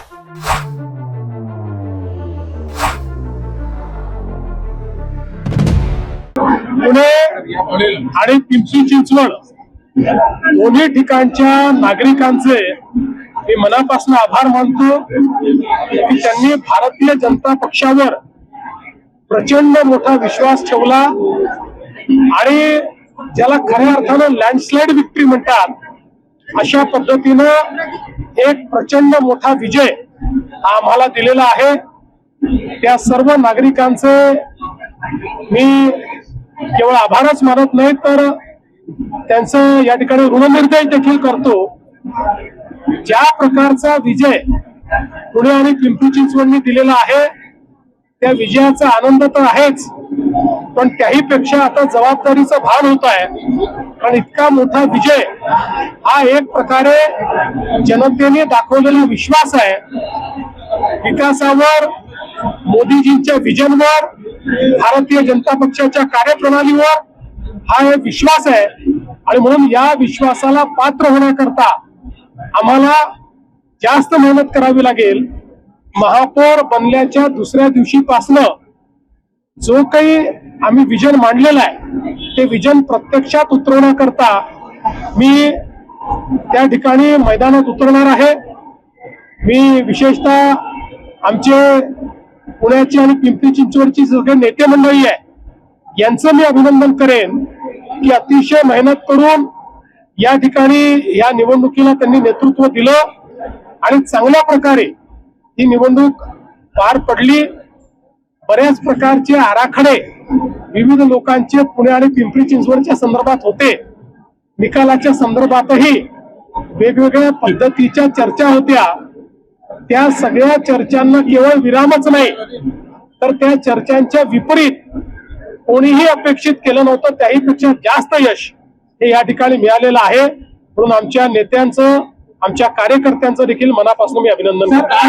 पुणे आणि पिंपरी चिंचवड दोन्ही ठिकाणच्या नागरिकांचे मी मनापासून आभार मानतो की त्यांनी भारतीय जनता पक्षावर प्रचंड मोठा विश्वास ठेवला आणि ज्याला खऱ्या अर्थानं लँडस्लाइड विक्ट्री म्हणतात अशा पद्धतीनं एक प्रचंड मोठा विजय आम्हाला दिलेला आहे। त्या सर्व नागरिकांचे मी केवळ आभारच मानत नाही तर त्यांचं या ठिकाणी ऋणनिर्देश देखील करतो। ज्या प्रकारचा विजय पुणे आणि पिंपरी चिंचवडने दिलेला आहे त्या विजयाचा आनंद तर आहेच, पण त्याही पेक्षा आता जबाबदारीचं भान होत आहे। कारण इतका मोठा विजय हा एक प्रकारे जनतेने दाखवलेला विश्वास आहे विकासावर, मोदीजींच्या विजनवर, भारतीय जनता पक्षाच्या कार्यप्रणालीवर हा एक विश्वास आहे। आणि म्हणून या विश्वासाला पात्र होण्याकरता आम्हाला जास्त मेहनत करावी लागेल। महापौर बनल्याच्या दुसऱ्या दिवशीपासून जो काही आम्ही विजन मांडलेलं आहे ते विजन प्रत्यक्षात उतरवण्याकरता मी त्या ठिकाणी मैदानात उतरणार आहे। मी विशेषतः आमचे पुण्याची आणि पिंपरी चिंचवडची सगळे नेते मंडळी आहे यांचं मी अभिनंदन करेन की अतिशय मेहनत करून या ठिकाणी या निवडणुकीला त्यांनी नेतृत्व दिलं आणि चांगल्या प्रकारे ही निवडणूक पार पडली। बऱ्याच प्रकारचे आराखडे विविध लोकांचे पुणे आणि पिंपरी चिंचवडच्या संदर्भात होते, निकालाच्या संदर्भातही वेगवेगळ्या पद्धतीच्या चर्चा होत्या। त्या सगळ्या चर्चांना केवळ विरामच नाही तर त्या चर्चांच्या विपरीत कोणीही अपेक्षित केलं नव्हतं, त्याही पेक्षा जास्त यश हे या ठिकाणी मिळालेलं आहे। म्हणून आमच्या नेत्यांचं, आमच्या कार्यकर्त्यांचं देखील मनापासून मी अभिनंदन करतो।